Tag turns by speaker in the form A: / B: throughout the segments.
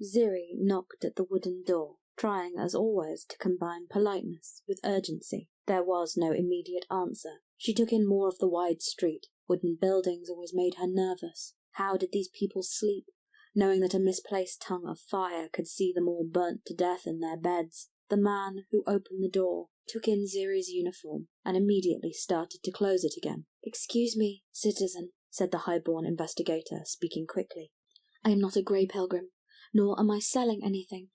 A: Ziri knocked at the wooden door, trying as always to combine politeness with urgency. There was no immediate answer. She took in more of the wide street. Wooden buildings always made her nervous. How did these people sleep, knowing that a misplaced tongue of fire could see them all burnt to death in their beds? The man who opened the door took in Ziri's uniform and immediately started to close it again. "Excuse me, citizen," said the highborn investigator, speaking quickly. "I am not a grey pilgrim, nor am I selling anything.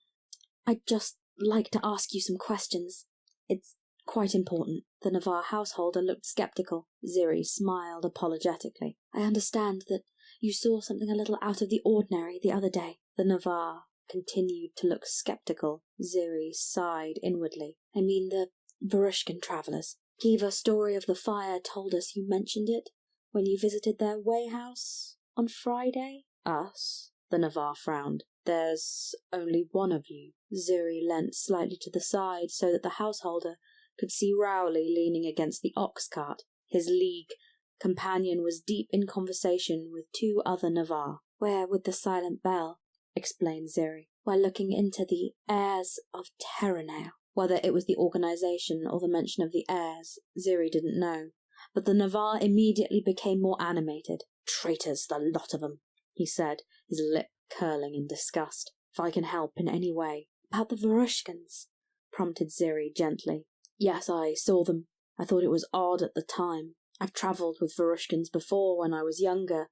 A: I'd just like to ask you some questions. It's quite important." The Navarre householder looked sceptical. Ziri smiled apologetically. "I understand that you saw something a little out of the ordinary the other day." The Navarre continued to look sceptical. Ziri sighed inwardly. "I mean the Varushkan travellers. Kiva's story of the fire told us you mentioned it when you visited their way-house on Friday." "Us?" The Navarre frowned. "There's only one of you." Ziri leant slightly to the side so that the householder could see Rowley leaning against the ox-cart. His league companion was deep in conversation with two other Navarre. "We're with the Silent Bell," explained Ziri. "We're looking into the heirs of Terunael." Whether it was the organization or the mention of the heirs, Ziri didn't know, but the Navarre immediately became more animated. "Traitors, the lot of them," he said, his lip curling in disgust. "If I can help in any way—" "About the Varushkans," prompted Ziri gently. "Yes, I saw them. I thought it was odd at the time. I've travelled with Varushkans before when I was younger.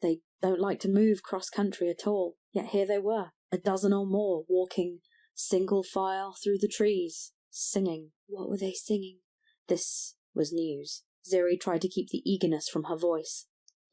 A: They don't like to move cross-country at all. Yet here they were, a dozen or more, walking single file through the trees, singing." "What were they singing?" This was news. Ziri tried to keep the eagerness from her voice.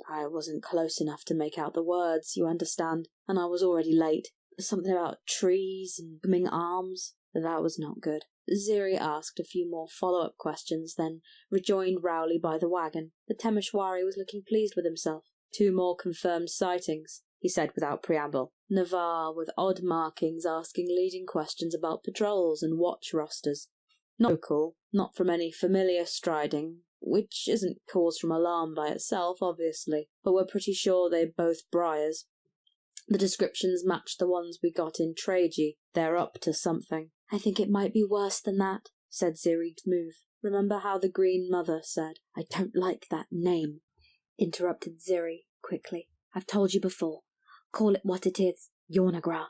A: "I wasn't close enough to make out the words, you understand, and I was already late. Something about trees and swimming arms. That was not good." Ziri asked a few more follow-up questions, then rejoined Rowley by the wagon. The Temeshwari was looking pleased with himself. "2 more confirmed sightings," he said without preamble. Navarre with odd markings asking leading questions about patrols and watch rosters. Not local, not from any familiar striding, which isn't cause from alarm by itself, obviously, but we're pretty sure they're both briars. The descriptions match the ones we got in Treji. They're up to something. "I think it might be worse than that," said Ziri to move. "Remember how the Green Mother said—" "I don't like that name," interrupted Ziri quickly. "I've told you before. Call it what it is, Yornagra.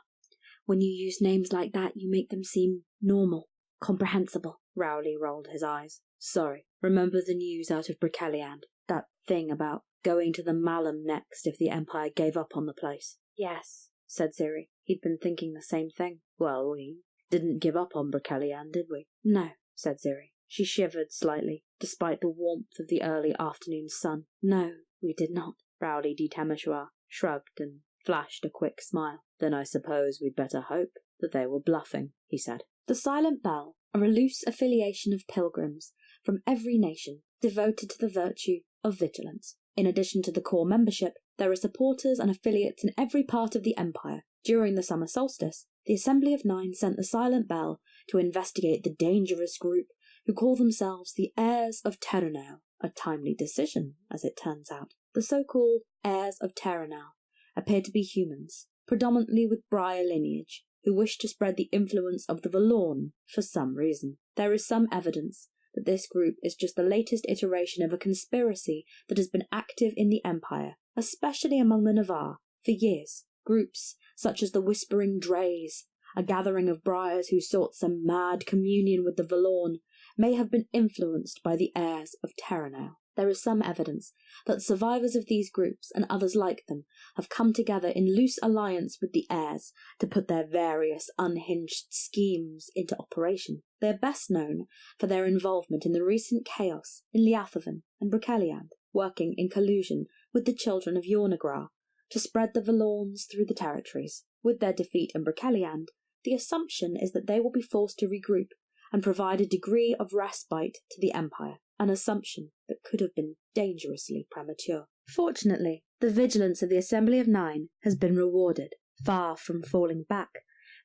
A: When you use names like that, you make them seem normal, comprehensible." Rowley rolled his eyes. "Sorry. Remember the news out of Briceliand? That thing about going to the Malum next if the Empire gave up on the place?" "Yes," said Ziri. He'd been thinking the same thing. "Well, we didn't give up on Briceliand, did we?" "No," said Ziri. She shivered slightly, despite the warmth of the early afternoon sun. "No, we did not." Rowley de Temeshwar shrugged and flashed a quick smile. "Then I suppose we'd better hope that they were bluffing," he said. The Silent Bell are a loose affiliation of pilgrims from every nation devoted to the virtue of vigilance. In addition to the core membership, there are supporters and affiliates in every part of the Empire. During the summer solstice, the Assembly of Nine sent the Silent Bell to investigate the dangerous group who call themselves the heirs of Terunael. A timely decision, as it turns out. The so-called heirs of Terunael appear to be humans, predominantly with Briar lineage, who wish to spread the influence of the Valorn for some reason. There is some evidence that this group is just the latest iteration of a conspiracy that has been active in the Empire, especially among the Navarre, for years. Groups such as the Whispering Drays, a gathering of Briars who sought some mad communion with the Valorn, may have been influenced by the heirs of Terunael. There is some evidence that survivors of these groups and others like them have come together in loose alliance with the heirs to put their various unhinged schemes into operation. They are best known for their involvement in the recent chaos in Liathavan and Briceliand, working in collusion with the children of Yornagra to spread the Valorns through the territories. With their defeat in Briceliand, the assumption is that they will be forced to regroup and provide a degree of respite to the Empire, an assumption that could have been dangerously premature. Fortunately, the vigilance of the Assembly of Nine has been rewarded. Far from falling back,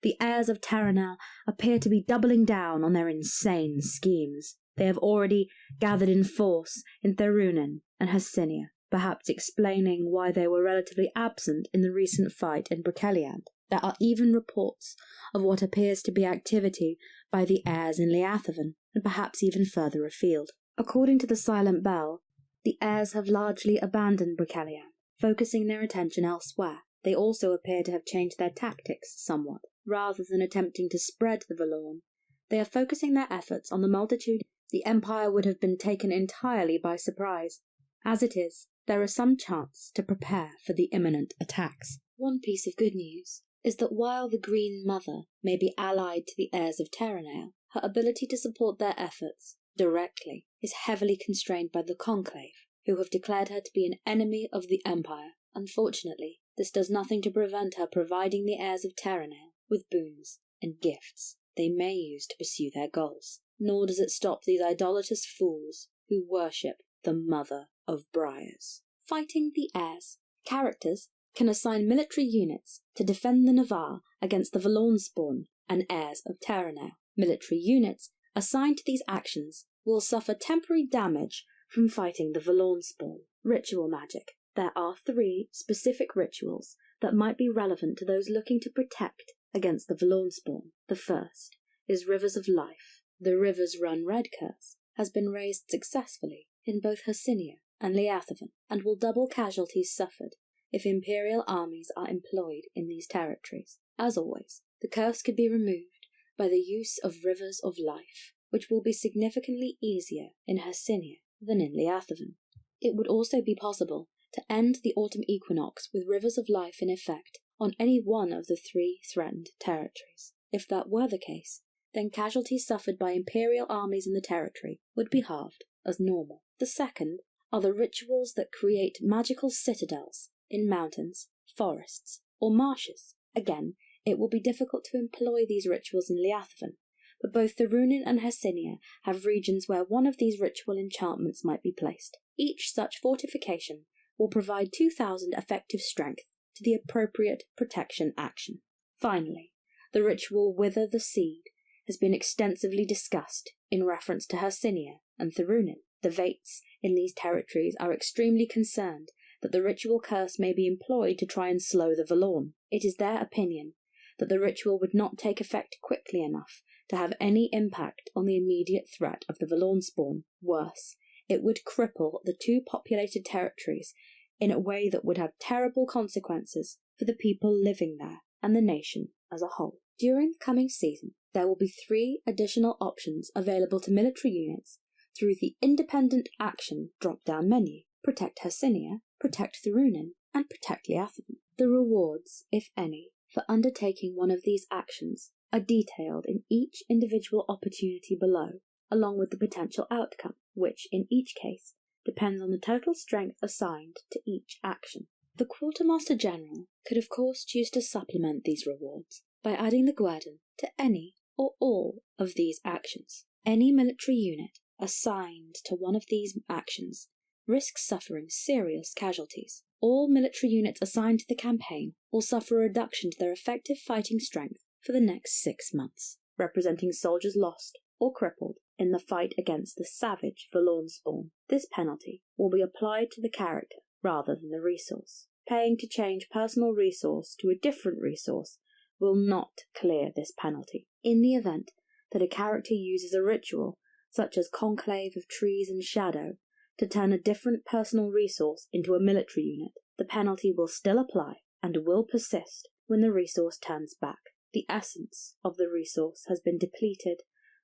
A: the heirs of Terunael appear to be doubling down on their insane schemes. They have already gathered in force in Terunael and Hassinia, perhaps explaining why they were relatively absent in the recent fight in Briceliand. There are even reports of what appears to be activity by the heirs in Leathaven, and perhaps even further afield. According to the Silent Bell, the heirs have largely abandoned Bricelian, focusing their attention elsewhere. They also appear to have changed their tactics somewhat. Rather than attempting to spread the Valorn, they are focusing their efforts on the multitude. The Empire would have been taken entirely by surprise. As it is, there is some chance to prepare for the imminent attacks. One piece of good news is that while the Green Mother may be allied to the heirs of Terunael, her ability to support their efforts directly is heavily constrained by the Conclave, who have declared her to be an enemy of the Empire. Unfortunately, this does nothing to prevent her providing the heirs of Terunael with boons and gifts they may use to pursue their goals. Nor does it stop these idolatrous fools who worship the Mother of Briars. Fighting the heirs. Characters can assign military units to defend the Navarre against the Valorn spawn and heirs of Terunael. Military units assigned to these actions will suffer temporary damage from fighting the Valorn spawn. Ritual magic. There are 3 specific rituals that might be relevant to those looking to protect against the Valorn spawn. The first is Rivers of Life. The Rivers Run Red curse has been raised successfully in both Hercynia and Leathaven, and will double casualties suffered if Imperial armies are employed in these territories. As always, the curse could be removed by the use of Rivers of Life, which will be significantly easier in Hercynia than in Leathaven. It would also be possible to end the autumn equinox with Rivers of Life in effect on any one of the 3 threatened territories. If that were the case, then casualties suffered by Imperial armies in the territory would be halved as normal. The second are the rituals that create magical citadels in mountains, forests, or marshes. Again, it will be difficult to employ these rituals in Leathaven, but both Terunael and Hercynia have regions where one of these ritual enchantments might be placed. Each such fortification will provide 2,000 effective strength to the appropriate protection action. Finally, the ritual Wither the Seed has been extensively discussed in reference to Hercynia and Terunael. The Vates in these territories are extremely concerned that the ritual curse may be employed to try and slow the Valorn. It is their opinion that the ritual would not take effect quickly enough to have any impact on the immediate threat of the Valorn spawn. Worse, it would cripple the 2 populated territories in a way that would have terrible consequences for the people living there and the nation as a whole. During the coming season, there will be 3 additional options available to military units through the Independent Action drop-down menu: Protect Hercynia, Protect Terunael, and Protect Leathaven. The rewards, if any, for undertaking one of these actions are detailed in each individual opportunity below, along with the potential outcome, which, in each case, depends on the total strength assigned to each action. The Quartermaster General could of course choose to supplement these rewards by adding the guerdon to any or all of these actions. Any military unit assigned to one of these actions risks suffering serious casualties. All military units assigned to the campaign will suffer a reduction to their effective fighting strength for the next 6 months, representing soldiers lost or crippled in the fight against the savage Valorn spawn. This penalty will be applied to the character rather than the resource. Paying to change personal resource to a different resource will not clear this penalty. In the event that a character uses a ritual, such as Conclave of Trees and Shadow, to turn a different personal resource into a military unit, the penalty will still apply and will persist when the resource turns back. The essence of the resource has been depleted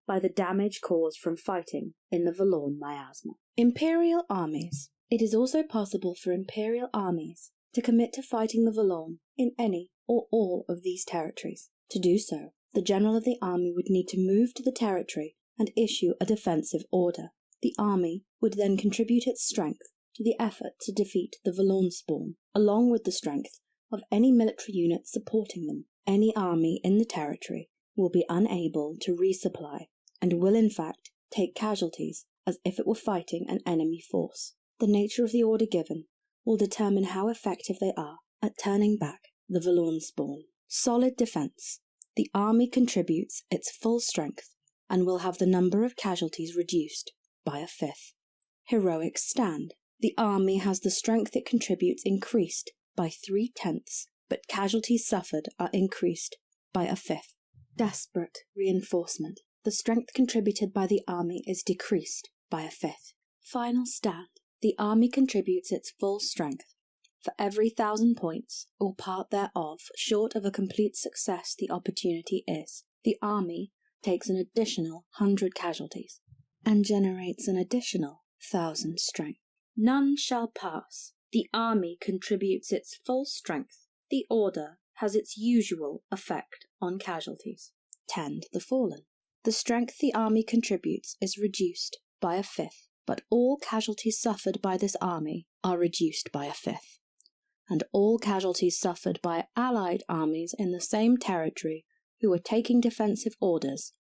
A: by the damage caused from fighting in the Valorn miasma. Imperial armies. It is also possible for Imperial armies to commit to fighting the Valorn in any or all of these territories. To do so, the general of the army would need to move to the territory and issue a defensive order. The army would then contribute its strength to the effort to defeat the Valorn spawn, along with the strength of any military unit supporting them. Any army in the territory will be unable to resupply and will in fact take casualties as if it were fighting an enemy force. The nature of the order given will determine how effective they are at turning back the Valorn spawn. Solid defense. The army contributes its full strength and will have the number of casualties reduced by a fifth. Heroic stand. The army has the strength it contributes increased by 3/10 but casualties suffered are increased by a fifth. Desperate reinforcement. The strength contributed by the army is decreased by a fifth. Final stand. The army contributes its full strength. For every 1,000 points, or part thereof, short of a complete success the opportunity is, the army takes an additional 100 casualties, and generates an additional 1,000 strength. None shall pass. The army contributes its full strength. The order has its usual effect on casualties. Tend the fallen. The strength the army contributes is reduced by a fifth, but all casualties suffered by this army are reduced by a fifth, and all casualties suffered by allied armies in the same territory who are taking defensive orders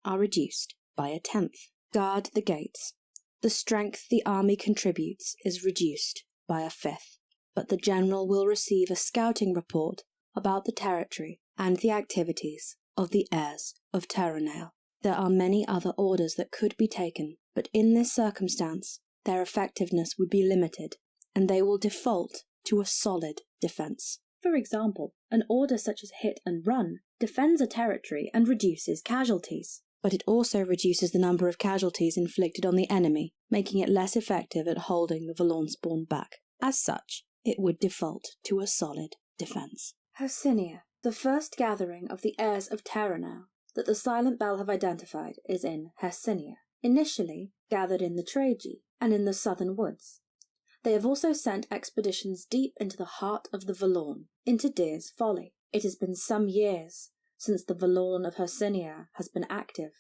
A: are reduced by a tenth. Guard the gates. The strength the army contributes is reduced by a fifth, but the general will receive a scouting report about the territory and the activities of the heirs of Terunael. There are many other orders that could be taken, but in this circumstance, their effectiveness would be limited, and they will default to a solid defense. For example, an order such as hit and run defends a territory and reduces casualties, but it also reduces the number of casualties inflicted on the enemy, making it less effective at holding the Valornspawn back. As such, it would default to a solid defense. Hercynia. The first gathering of the heirs of Terunael that the Silent Bell have identified is in Hercynia, initially gathered in the Tragi and in the southern woods. They have also sent expeditions deep into the heart of the Valorn, into Deer's Folly. It has been some years since the Valorn of Hercynia has been active,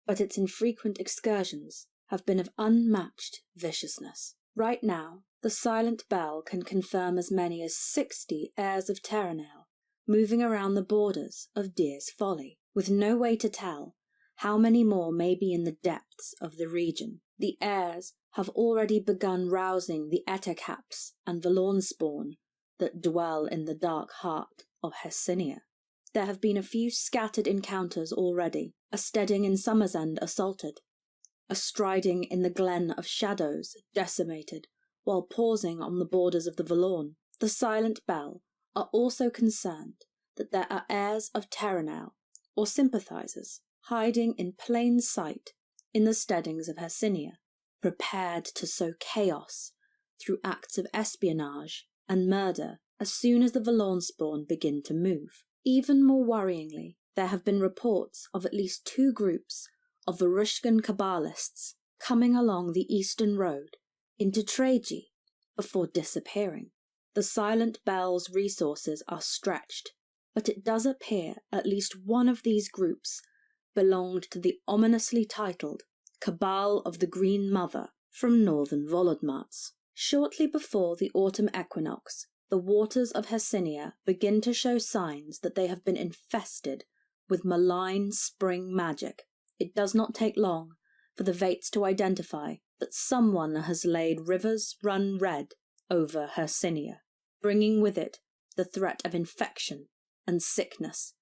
A: but its infrequent excursions have been of unmatched viciousness. Right now, the Silent Bell can confirm as many as 60 heirs of Terunael moving around the borders of Deer's Folly, with no way to tell how many more may be in the depths of the region. The heirs have already begun rousing the Ettercaps and Valornspawn that dwell in the dark heart of Hercynia. There have been a few scattered encounters already, a Steading in Summersend assaulted, a Striding in the Glen of Shadows decimated, while pausing on the borders of the Valorn. The Silent Bell are also concerned that there are heirs of Terunael, or sympathizers, hiding in plain sight in the steadings of Hercynia, prepared to sow chaos through acts of espionage and murder as soon as the Valornspawn begin to move. Even more worryingly, there have been reports of at least 2 groups of Varushkan Kabbalists coming along the eastern road into Tragi before disappearing. The Silent Bell's resources are stretched, but it does appear at least one of these groups belonged to the ominously titled Cabal of the Green Mother from northern Volodmarts. Shortly before the autumn equinox, the waters of Hercynia begin to show signs that they have been infested with malign spring magic. It does not take long for the Vates to identify that someone has laid rivers run red over Hercynia, bringing with it the threat of infection and sickness,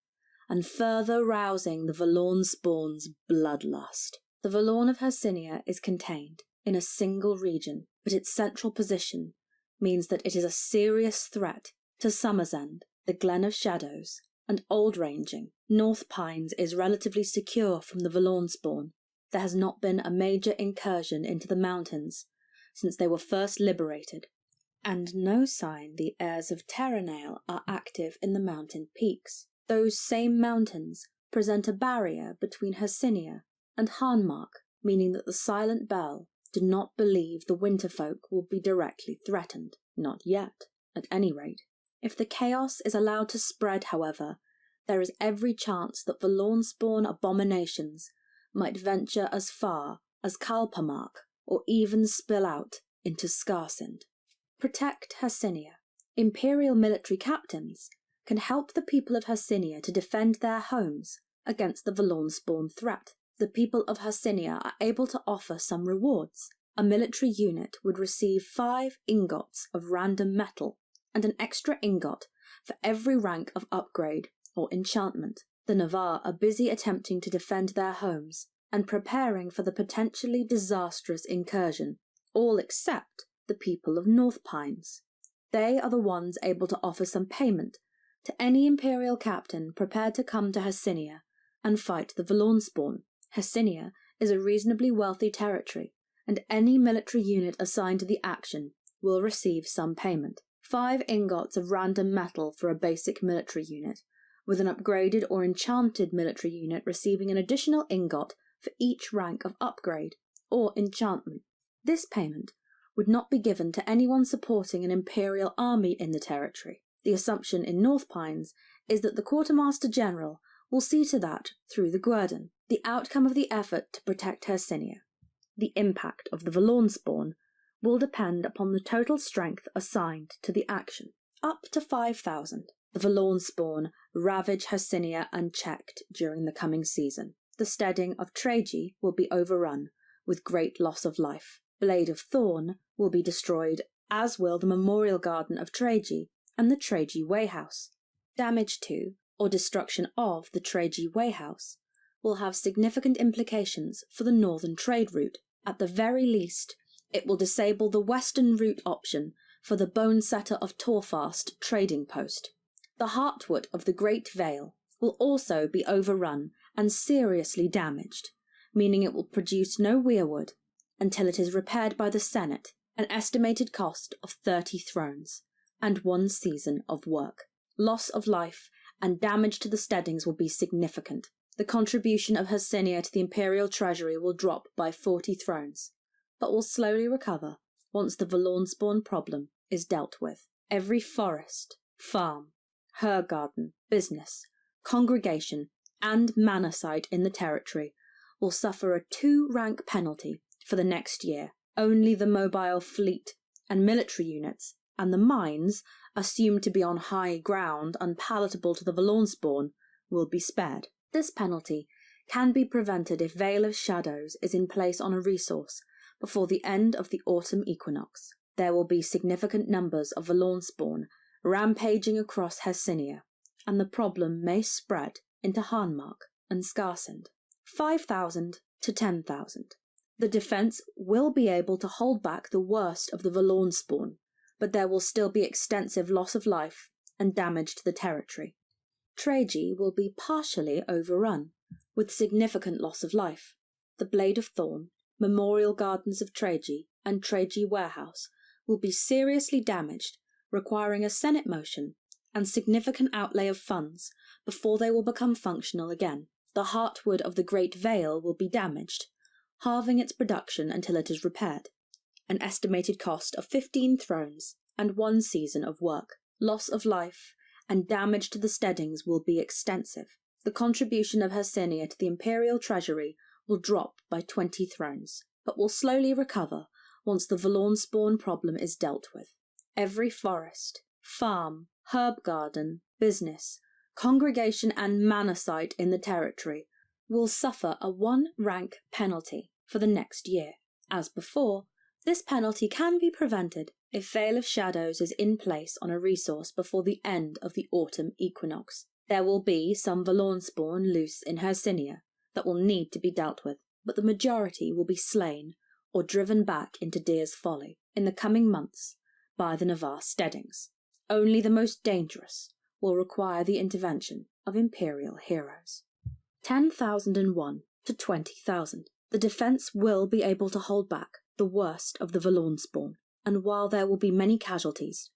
A: and further rousing the Valornspawn's bloodlust. The Valorn of Hercynia is contained in a single region, but its central position means that it is a serious threat to Summersend, the Glen of Shadows, and Old Ranging. North Pines is relatively secure from the Valornspawn. There has not been a major incursion into the mountains since they were first liberated, and no sign the heirs of Terunael are active in the mountain peaks. Those same mountains present a barrier between Hercynia and Hahnmark, meaning that the Silent Bell do not believe the Winterfolk will be directly threatened. Not yet, at any rate. If the chaos is allowed to spread, however, there is every chance that Valornspawn abominations might venture as far as Kalpamark, or even spill out into Skarsind. Protect Hercynia. Imperial military captains can help the people of Hercynia to defend their homes against the Valornspawn threat. The people of Hercynia are able to offer some rewards. A military unit would receive 5 ingots of random metal and an extra ingot for every rank of upgrade or enchantment. The Navarre are busy attempting to defend their homes and preparing for the potentially disastrous incursion, all except the people of North Pines. They are the ones able to offer some payment To any Imperial captain prepared to come to Hercynia and fight the Valornspawn. Hercynia is a reasonably wealthy territory, and any military unit assigned to the action will receive some payment. 5 ingots of random metal for a basic military unit, with an upgraded or enchanted military unit receiving an additional ingot for each rank of upgrade or enchantment. This payment would not be given to anyone supporting an Imperial army in the territory. The assumption in North Pines is that the Quartermaster General will see to that through the guerdon, the outcome of the effort to protect Hercynia. The impact of the Valornspawn will depend upon the total strength assigned to the action. Up to 5,000. The Valornspawn ravage Hercynia unchecked during the coming season. The steading of Treji will be overrun, with great loss of life. Blade of Thorn will be destroyed, as will the Memorial Garden of Treji and the Treji Wayhouse. Damage to, or destruction of, the Treji Wayhouse will have significant implications for the northern trade route. At the very least, it will disable the western route option for the Bonesetter of Torfast trading post. The Heartwood of the Great Vale will also be overrun and seriously damaged, meaning it will produce no weirwood until it is repaired by the Senate, an estimated cost of 30 thrones, and 1 season of work. Loss of life and damage to the steadings will be significant. The contribution of Hercynia to the Imperial Treasury will drop by 40 thrones, but will slowly recover once the Valornspawn problem is dealt with. Every forest, farm, herb garden, business, congregation, and manor site in the territory will suffer a 2-rank penalty for the next year. Only the mobile fleet and military units, and the mines, assumed to be on high ground unpalatable to the Valornspawn, will be spared. This penalty can be prevented if Veil of Shadows is in place on a resource before the end of the autumn equinox. There will be significant numbers of Valornspawn rampaging across Hercynia, and the problem may spread into Harnmark and Skarsund. 5,000 to 10,000. The defence will be able to hold back the worst of the Valornspawn, but there will still be extensive loss of life and damage to the territory. Treji will be partially overrun, with significant loss of life. The Blade of Thorn, Memorial Gardens of Treji, and Treji Warehouse will be seriously damaged, requiring a Senate motion and significant outlay of funds before they will become functional again. The Heartwood of the Great Vale will be damaged, halving its production until it is repaired. An estimated cost of 15 thrones and 1 season of work. Loss of life and damage to the steadings will be extensive. The contribution of Hercynia to the Imperial Treasury will drop by 20 thrones, but will slowly recover once the Valornspawn problem is dealt with. Every forest, farm, herb garden, business, congregation and manor site in the territory will suffer a 1-rank penalty for the next year. As before, this penalty can be prevented if Veil of Shadows is in place on a resource before the end of the autumn equinox. There will be some Valornspawn loose in Hercynia that will need to be dealt with, but the majority will be slain or driven back into Deer's Folly in the coming months by the Navarre steadings. Only the most dangerous will require the intervention of Imperial heroes. 10,001 to 20,000. The defence will be able to hold back the worst of the Valornspawn, and while there will be many casualties,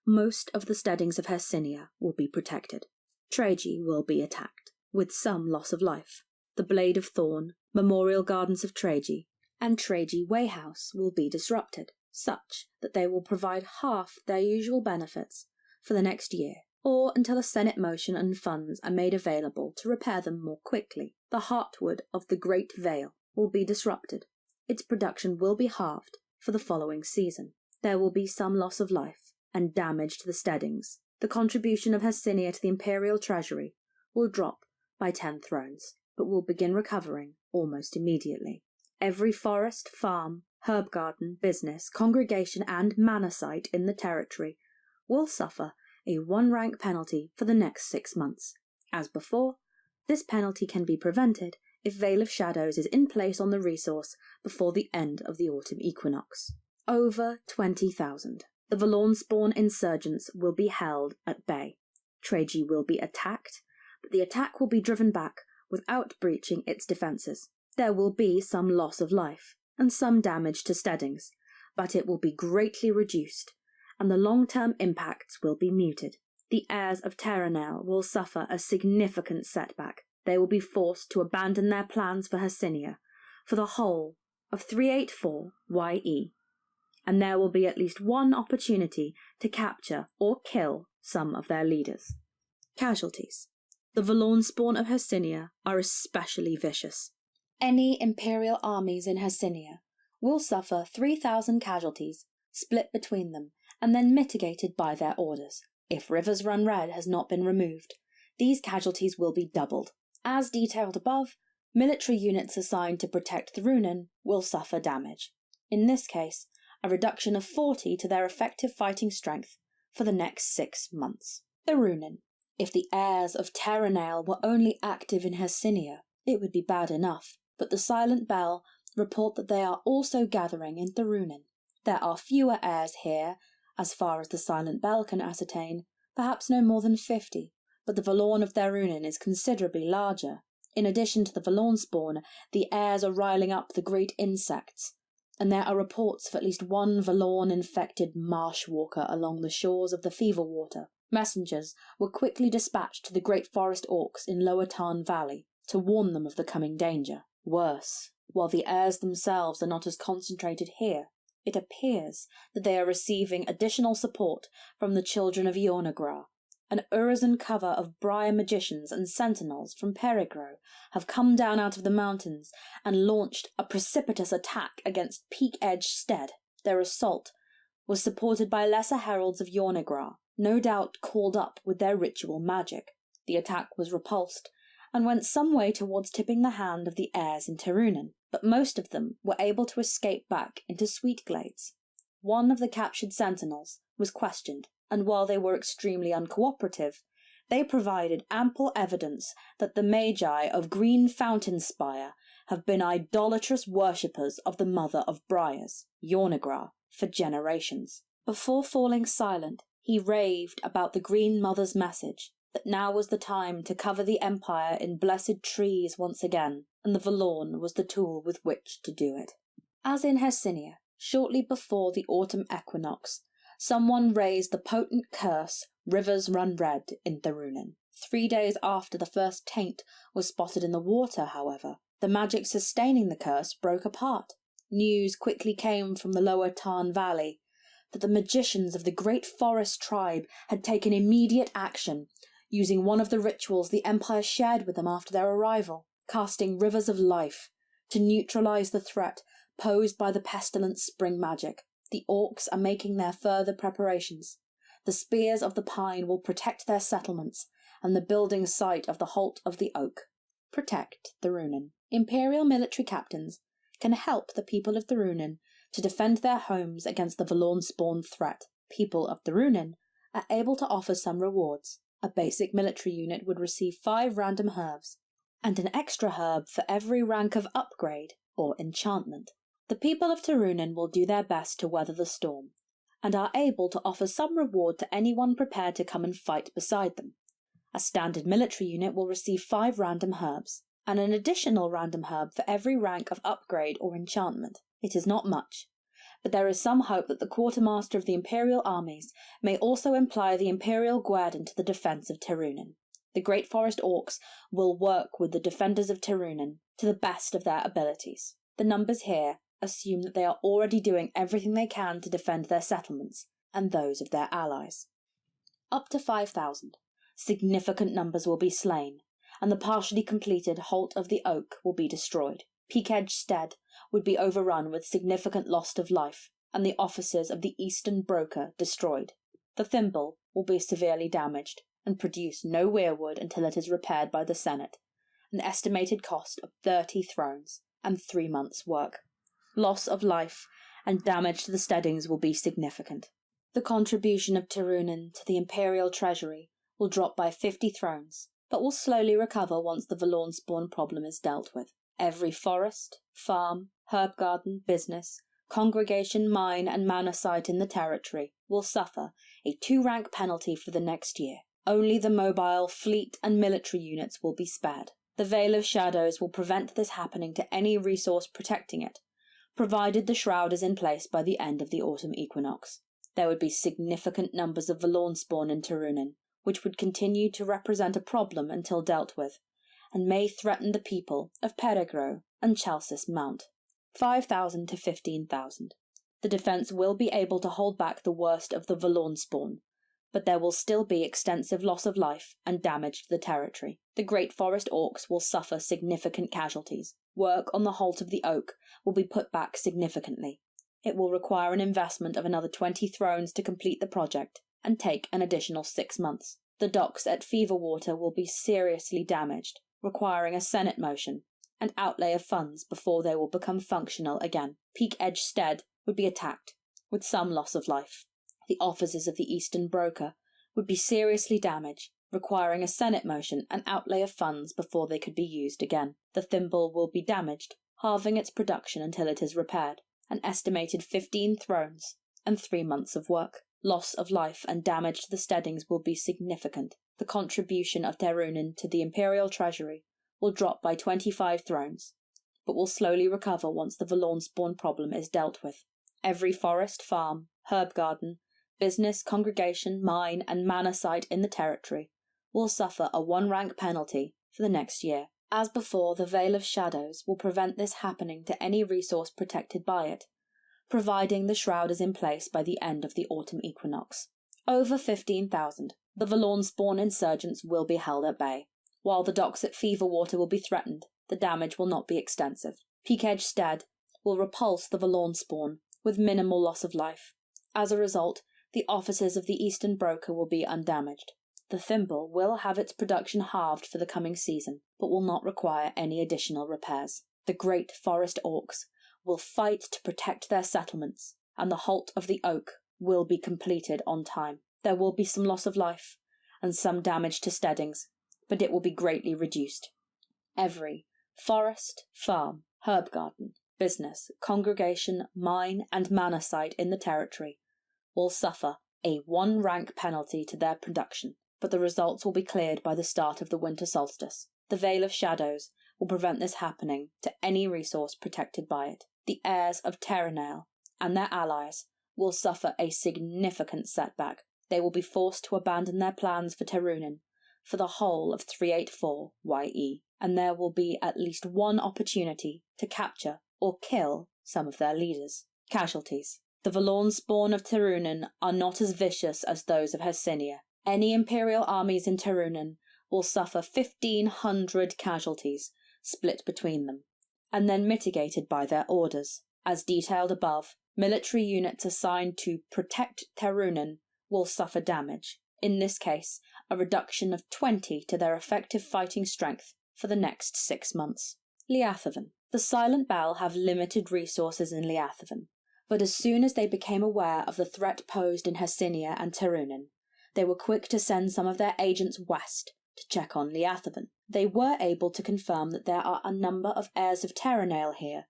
A: most of the steadings of Hercynia will be protected. Treji will be attacked, with some loss of life. The Blade of Thorn, Memorial Gardens of Treji, and Treji Wayhouse will be disrupted, such that they will provide half their usual benefits for the next year, or until a Senate motion and funds are made available to repair them more quickly. The Heartwood of the Great Vale will be disrupted. Its production will be halved for the following season. There will be some loss of life and damage to the steadings. The contribution of Hercynia to the Imperial Treasury will drop by 10 thrones, but will begin recovering almost immediately. Every forest, farm, herb garden, business, congregation and manor site in the territory will suffer a 1-rank penalty for the next 6 months. As before, this penalty can be prevented if Veil of Shadows is in place on the resource before the end of the autumn equinox. Over 20,000. The Valornspawn insurgents will be held at bay. Treji will be attacked, but the attack will be driven back without breaching its defences. There will be some loss of life, and some damage to steadings, but it will be greatly reduced, and the long-term impacts will be muted. The heirs of Terunael will suffer a significant setback. They will be forced to abandon their plans for Hercynia for the whole of 384 YE, and there will be at least one opportunity to capture or kill some of their leaders. Casualties. The Valorn spawn of Hercynia are especially vicious. Any Imperial armies in Hercynia will suffer 3,000 casualties, split between them, and then mitigated by their orders. If Rivers Run Red has not been removed, these casualties will be doubled. As detailed above, military units assigned to protect Terunael will suffer damage. In this case, a reduction of 40 to their effective fighting strength for the next 6 months. Terunael. If the heirs of Terunael were only active in Hercynia, it would be bad enough, but the Silent Bell report that they are also gathering in Terunael. There are fewer heirs here, as far as the Silent Bell can ascertain, perhaps no more than 50, but the Valorn of Terunael is considerably larger. In addition to the Valorn spawn, the heirs are riling up the great insects, and there are reports of at least one Valorn-infected marsh walker along the shores of the Fever Water. Messengers were quickly dispatched to the great forest orcs in Lower Tarn Valley to warn them of the coming danger. Worse, while the heirs themselves are not as concentrated here, it appears that they are receiving additional support from the children of Yhornegrah. An Urizen cover of Briar magicians and sentinels from Perigro have come down out of the mountains and launched a precipitous attack against Peak Edge Stead. Their assault was supported by lesser heralds of Yhornegrah, no doubt called up with their ritual magic. The attack was repulsed, and went some way towards tipping the hand of the heirs in Terunael, but most of them were able to escape back into Sweetglades. One of the captured sentinels was questioned, and while they were extremely uncooperative, they provided ample evidence that the Magi of Green Fountain Spire have been idolatrous worshippers of the Mother of Briars, Yhornegrah, for generations. Before falling silent, he raved about the Green Mother's message, that now was the time to cover the Empire in blessed trees once again, and the Valorn was the tool with which to do it. As in Hercynia, shortly before the autumn equinox, someone raised the potent curse Rivers Run Red in Terunael. 3 days after the first taint was spotted in the water, however, the magic sustaining the curse broke apart. News quickly came from the Lower Tarn Valley that the magicians of the Great Forest tribe had taken immediate action, using one of the rituals the Empire shared with them after their arrival, casting rivers of life to neutralize the threat posed by the pestilent spring magic. The orcs are making their further preparations. The spears of the pine will protect their settlements and the building site of the Halt of the Oak. Protect Terunael. Imperial military captains can help the people of Terunael to defend their homes against the Valorn spawn threat. People of Terunael are able to offer some rewards. A basic military unit would receive 5 random herbs, and an extra herb for every rank of upgrade or enchantment. The people of Terunael will do their best to weather the storm, and are able to offer some reward to anyone prepared to come and fight beside them. A standard military unit will receive 5 random herbs, and an additional random herb for every rank of upgrade or enchantment. It is not much, but there is some hope that the quartermaster of the Imperial armies may also imply the Imperial guerdon to the defence of Terunael. The Great Forest Orcs will work with the defenders of Terunael to the best of their abilities. The numbers here assume that they are already doing everything they can to defend their settlements and those of their allies. Up to 5,000. Significant numbers will be slain, and the partially completed Halt of the Oak will be destroyed. Peakedge Stead would be overrun with significant loss of life, and the offices of the Eastern Broker destroyed. The thimble will be severely damaged, and produce no weirwood until it is repaired by the Senate, an estimated cost of 30 thrones and 3 months' work. Loss of life and damage to the steadings will be significant. The contribution of Terunael to the Imperial Treasury will drop by 50 thrones, but will slowly recover once the Valorn spawn problem is dealt with. Every forest, farm, herb garden, business, congregation, mine and manor site in the territory will suffer a 2-rank penalty for the next year. Only the mobile fleet and military units will be spared. The Veil of Shadows will prevent this happening to any resource protecting it, provided the shroud is in place by the end of the autumn equinox. There would be significant numbers of Valorn spawn in Terunael, which would continue to represent a problem until dealt with, and may threaten the people of Perigro and Chalcis Mount. 5,000 to 15,000. The defence will be able to hold back the worst of the Valorn spawn, but there will still be extensive loss of life and damage to the territory. The Great Forest Orcs will suffer significant casualties. Work on the Halt of the Oak will be put back significantly. It will require an investment of another 20 thrones to complete the project, and take an additional 6 months. The docks at Feverwater will be seriously damaged, requiring a Senate motion and outlay of funds before they will become functional again. Peak Edge Stead would be attacked, with some loss of life. The offices of the Eastern Broker would be seriously damaged, requiring a Senate motion and outlay of funds before they could be used again. The Thimble will be damaged, halving its production until it is repaired. An estimated 15 thrones and 3 months of work. Loss of life and damage to the steadings will be significant. The contribution of Terunael to the Imperial Treasury will drop by 25 thrones, but will slowly recover once the Valorn spawn problem is dealt with. Every forest, farm, herb garden, business, congregation, mine, and manor site in the territory will suffer a 1-rank penalty for the next year. As before, the Veil of Shadows will prevent this happening to any resource protected by it, providing the shroud is in place by the end of the autumn equinox. Over 15,000. The Valorn spawn insurgents will be held at bay. While the docks at Feverwater will be threatened, the damage will not be extensive. Peak Edge Stead will repulse the Valorn spawn with minimal loss of life. As a result, the offices of the Eastern Broker will be undamaged. The Thimble will have its production halved for the coming season, but will not require any additional repairs. The Great Forest Orcs will fight to protect their settlements, and the Halt of the Oak will be completed on time. There will be some loss of life, and some damage to steadings, but it will be greatly reduced. Every forest, farm, herb garden, business, congregation, mine, and manor site in the territory will suffer a 1-rank penalty to their production, but the results will be cleared by the start of the winter solstice. The Veil of Shadows will prevent this happening to any resource protected by it. The heirs of Terunael and their allies will suffer a significant setback. They will be forced to abandon their plans for Terunael for the whole of 384 YE, and there will be at least one opportunity to capture or kill some of their leaders. Casualties. The Valorn spawn of Terunael are not as vicious as those of Hercynia. Any Imperial armies in Terunael will suffer 1,500 casualties split between them, and then mitigated by their orders. As detailed above, military units assigned to protect Terunael will suffer damage, in this case a reduction of 20 to their effective fighting strength for the next 6 months. Liathaven. The Silent Bell have limited resources in Liathaven, but as soon as they became aware of the threat posed in Hercynia and Terunael, they were quick to send some of their agents west to check on Liathaven. They were able to confirm that there are a number of heirs of Terunael here,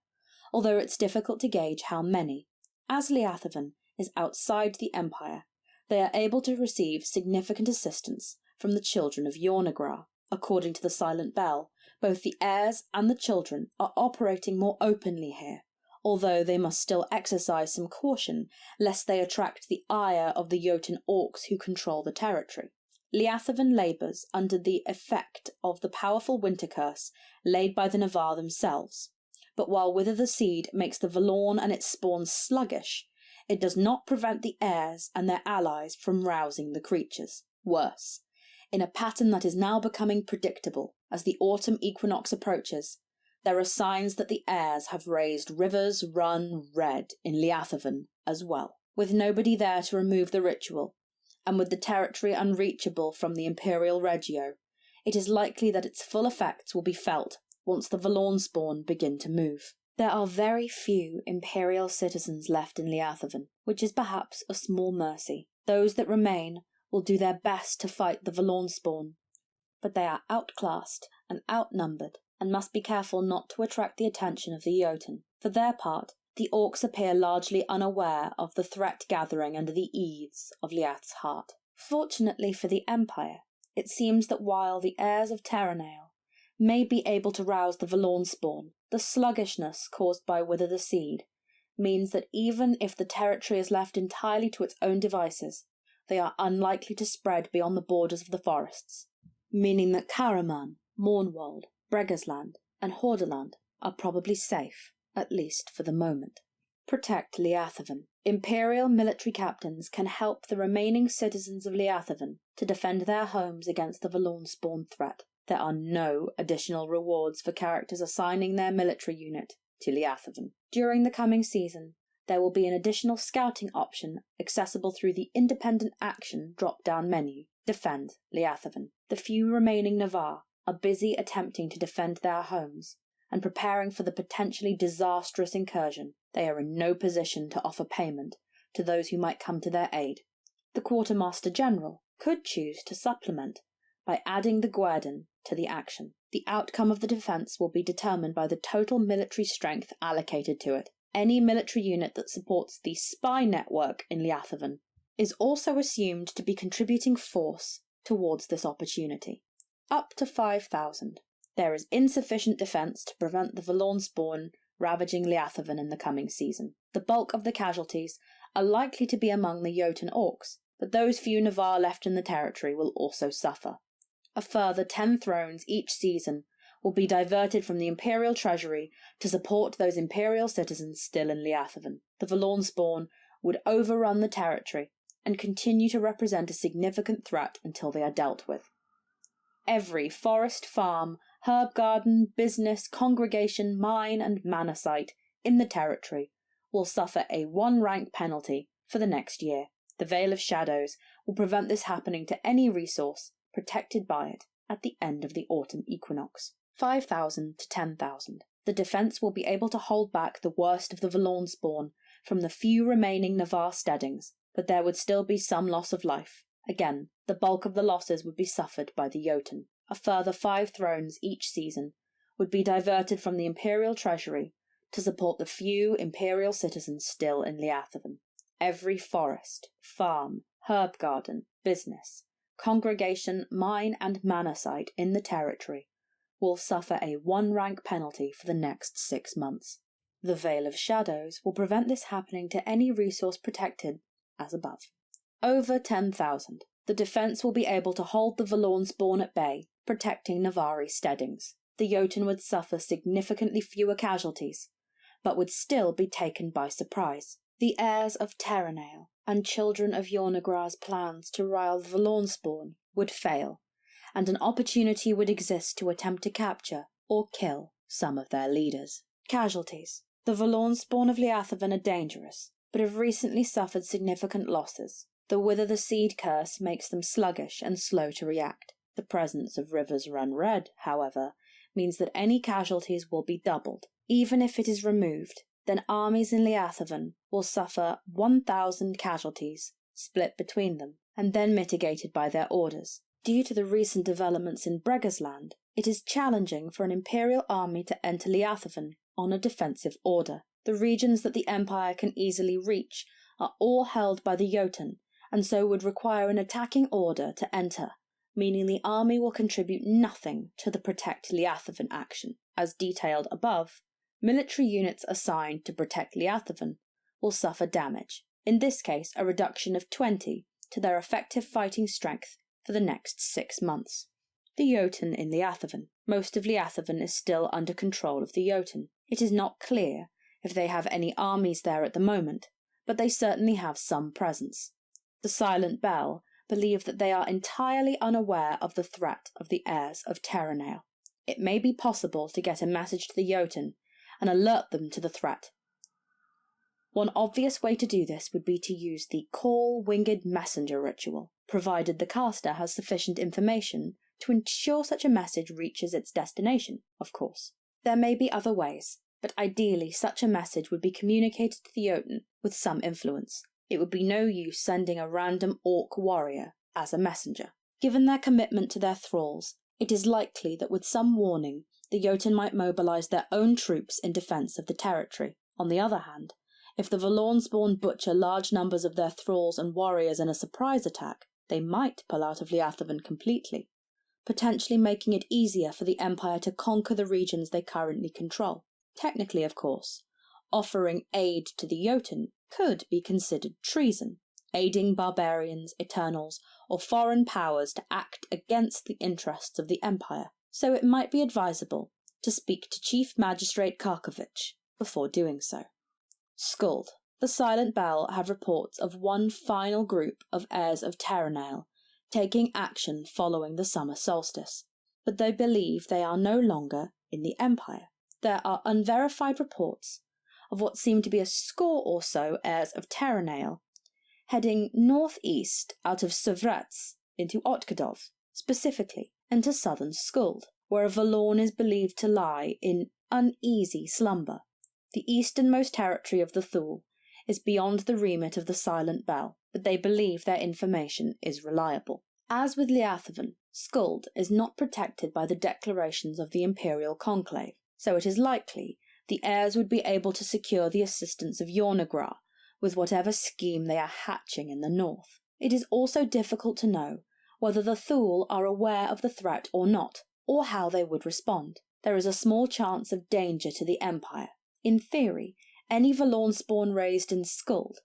A: although it's difficult to gauge how many. As Liathaven is outside the Empire, they are able to receive significant assistance from the children of Yornagra. According to the Silent Bell, both the heirs and the children are operating more openly here, although they must still exercise some caution lest they attract the ire of the Jotun orcs who control the territory. Liathaven labours under the effect of the powerful winter curse laid by the Navarre themselves, but while Wither the Seed makes the Valorn and its spawn sluggish, it does not prevent the heirs and their allies from rousing the creatures. Worse, in a pattern that is now becoming predictable as the autumn equinox approaches, there are signs that the heirs have raised rivers run red in Liathaven as well. With nobody there to remove the ritual, and with the territory unreachable from the Imperial Regio, it is likely that its full effects will be felt once the Valorn spawn begin to move. There are very few Imperial citizens left in Liathaven, which is perhaps a small mercy. Those that remain will do their best to fight the Valorn spawn, but they are outclassed and outnumbered, and must be careful not to attract the attention of the Jotun. For their part, the orcs appear largely unaware of the threat gathering under the eaves of Liath's heart. Fortunately for the Empire, it seems that while the heirs of Terunael may be able to rouse the Valorn spawn, the sluggishness caused by Wither the Seed means that even if the territory is left entirely to its own devices, they are unlikely to spread beyond the borders of the forests, meaning that Karaman, Mournwald, Bregersland, and Hordaland are probably safe, at least for the moment. Protect Liathaven. Imperial military captains can help the remaining citizens of Liathaven to defend their homes against the Valorn spawn threat. There are no additional rewards for characters assigning their military unit to Liathaven. During the coming season, there will be an additional scouting option accessible through the Independent Action drop-down menu. Defend Liathaven. The few remaining Navarre are busy attempting to defend their homes and preparing for the potentially disastrous incursion. They are in no position to offer payment to those who might come to their aid. The Quartermaster General could choose to supplement by adding the Guerdon to the action. The outcome of the defence will be determined by the total military strength allocated to it. Any military unit that supports the spy network in Liathaven is also assumed to be contributing force towards this opportunity. Up to 5,000. There is insufficient defence to prevent the Valorn spawn ravaging Liathaven in the coming season. The bulk of the casualties are likely to be among the Jotun orcs, but those few Navarre left in the territory will also suffer. A further 10 thrones each season will be diverted from the Imperial Treasury to support those Imperial citizens still in Liathaven. The Valorn spawn would overrun the territory and continue to represent a significant threat until they are dealt with. Every forest, farm, herb garden, business, congregation, mine and manor site in the territory will suffer a 1-rank penalty for the next year. The Veil of Shadows will prevent this happening to any resource protected by it at the end of the autumn equinox. 5,000 to 10,000. The defence will be able to hold back the worst of the Valorn spawn from the few remaining Navarre steadings, but there would still be some loss of life. Again, the bulk of the losses would be suffered by the Jotun. A further 5 thrones each season would be diverted from the Imperial Treasury to support the few Imperial citizens still in Liathaven. Every forest, farm, herb garden, business, congregation, mine and manor site in the territory will suffer a 1-rank penalty for the next 6 months. The Veil of Shadows will prevent this happening to any resource protected as above. Over 10,000. The defence will be able to hold the Valorn spawn at bay, protecting Navarre steadings. The Jotun would suffer significantly fewer casualties, but would still be taken by surprise. The heirs of Terunael and children of Yornagra's plans to rile the Valorn spawn would fail, and an opportunity would exist to attempt to capture or kill some of their leaders. Casualties. The Valorn spawn of Liathaven are dangerous, but have recently suffered significant losses. The Wither the Seed curse makes them sluggish and slow to react. The presence of Rivers Run Red, however, means that any casualties will be doubled. Even if it is removed, then armies in Liathaven will suffer 1,000 casualties, split between them, and then mitigated by their orders. Due to the recent developments in Bregersland, it is challenging for an Imperial army to enter Liathaven on a defensive order. The regions that the Empire can easily reach are all held by the Jotun, and so would require an attacking order to enter, meaning the army will contribute nothing to the Protect Liathaven action. As detailed above, military units assigned to protect Liathaven will suffer damage, in this case a reduction of 20 to their effective fighting strength for the next 6 months. The Jotun in Liathaven. Most of Liathaven is still under control of the Jotun. It is not clear if they have any armies there at the moment, but they certainly have some presence. The Silent Bell believe that they are entirely unaware of the threat of the heirs of Terunael. It may be possible to get a message to the Jotun and alert them to the threat. One obvious way to do this would be to use the Call Winged Messenger ritual, provided the caster has sufficient information to ensure such a message reaches its destination, of course. There may be other ways, but ideally such a message would be communicated to the Jotun with some influence. It would be no use sending a random orc warrior as a messenger. Given their commitment to their thralls, it is likely that with some warning, the Jotun might mobilise their own troops in defence of the territory. On the other hand, if the Valorn spawn butcher large numbers of their thralls and warriors in a surprise attack, they might pull out of Liathavan completely, potentially making it easier for the Empire to conquer the regions they currently control. Technically, of course, offering aid to the Jotun could be considered treason, aiding barbarians, Eternals, or foreign powers to act against the interests of the Empire, so it might be advisable to speak to Chief Magistrate Karkovich before doing so. Skuld. The Silent Bell have reports of one final group of heirs of Terunael taking action following the summer solstice, but they believe they are no longer in the Empire. There are unverified reports of what seem to be a score or so heirs of Terunael heading northeast out of Sevrets into Otkadov, specifically into southern Skuld, where a Valorn is believed to lie in uneasy slumber. The easternmost territory of the Thule is beyond the remit of the Silent Bell, but they believe their information is reliable. As with Liathavan, Skuld is not protected by the declarations of the Imperial Conclave, so it is likely the heirs would be able to secure the assistance of Yornagra with whatever scheme they are hatching in the north. It is also difficult to know whether the Thule are aware of the threat or not, or how they would respond. There is a small chance of danger to the Empire. In theory, any Valorn spawn raised in Skuld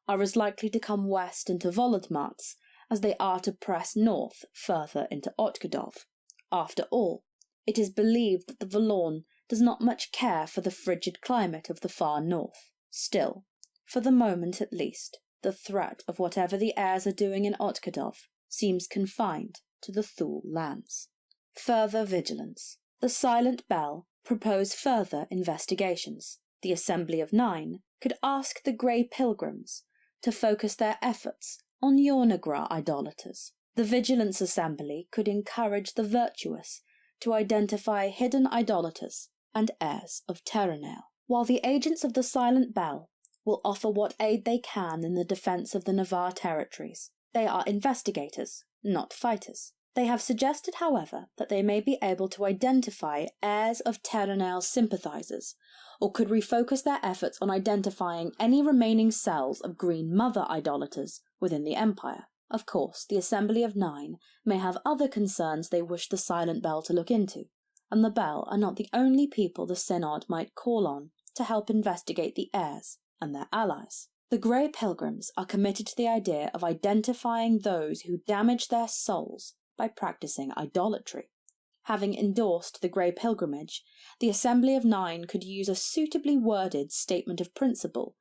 A: are as likely to come west into Volodmarts as they are to press north further into Otkadov. After all, it is believed that the Valorn does not much care for the frigid climate of the far north. Still, for the moment at least, the threat of whatever the heirs are doing in Otkadov seems confined to the Thule lands. Further vigilance. The Silent Bell propose further investigations. The Assembly of Nine could ask the Grey Pilgrims to focus their efforts on Yornagra idolaters. The Vigilance Assembly could encourage the virtuous to identify hidden idolaters and heirs of Terunael, while the agents of the Silent Bell will offer what aid they can in the defense of the Navarre territories. They are investigators, not fighters. They have suggested, however, that they may be able to identify heirs of Terunael's sympathizers, or could refocus their efforts on identifying any remaining cells of Green Mother idolaters within the Empire. Of course, the Assembly of Nine may have other concerns they wish the Silent Bell to look into, and the Bell are not the only people the Synod might call on to help investigate the heirs and their allies. The Grey Pilgrims are committed to the idea of identifying those who damage their souls by practicing idolatry. Having endorsed the Grey Pilgrimage, the Assembly of Nine could use a suitably worded statement of principle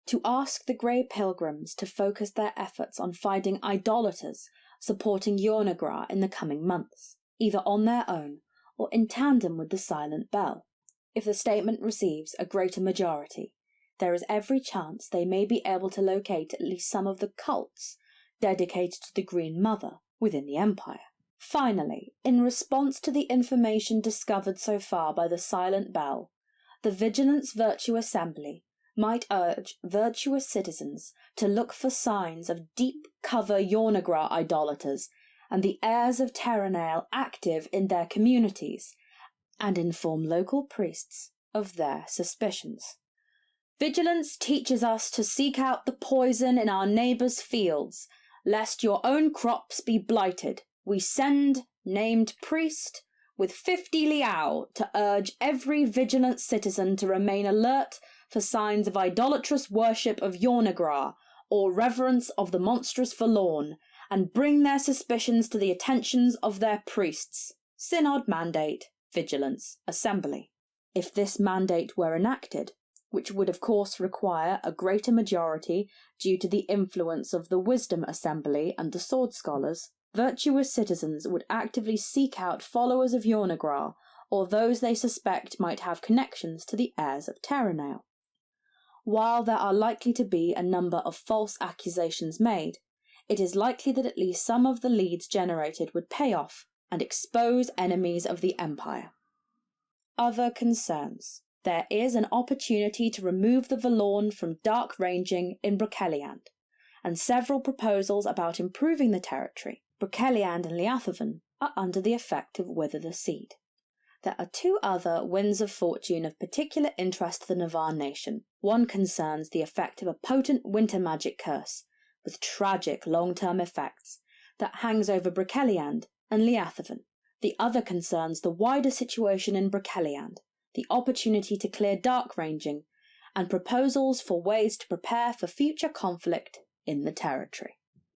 A: to ask the Grey Pilgrims to focus their efforts on finding idolaters supporting Yornagra in the coming months, either on their own or in tandem with the Silent Bell. If the statement receives a greater majority, there is every chance they may be able to locate at least some of the cults dedicated to the Green Mother within the Empire. Finally, in response to the information discovered so far by the Silent Bell, the Vigilance Virtue Assembly might urge virtuous citizens to look for signs of deep cover Yornagra idolaters and the heirs of Terunael active in their communities, and inform local priests of their suspicions. Vigilance teaches us to seek out the poison in our neighbours' fields, lest your own crops be blighted. We send named priest with 50 liao to urge every vigilant citizen to remain alert for signs of idolatrous worship of Yornagra or reverence of the monstrous Valorn, and bring their suspicions to the attentions of their priests. Synod Mandate, Vigilance Assembly. If this mandate were enacted, which would of course require a greater majority due to the influence of the Wisdom Assembly and the Sword Scholars, virtuous citizens would actively seek out followers of Yornagra or those they suspect might have connections to the heirs of Terunael. While there are likely to be a number of false accusations made, it is likely that at least some of the leads generated would pay off and expose enemies of the Empire. Other concerns. There is an opportunity to remove the Valorn from dark ranging in Brokeliand, and several proposals about improving the territory. Brokeliand and Liathavan are under the effect of Wither the Seed. There are two other winds of fortune of particular interest to the Navarre nation. One concerns the effect of a potent winter magic curse, with tragic long-term effects, that hangs over Broceliande and Liathaven. The other concerns the wider situation in Broceliande, the opportunity to clear dark ranging, and proposals for ways to prepare for future conflict in the territory.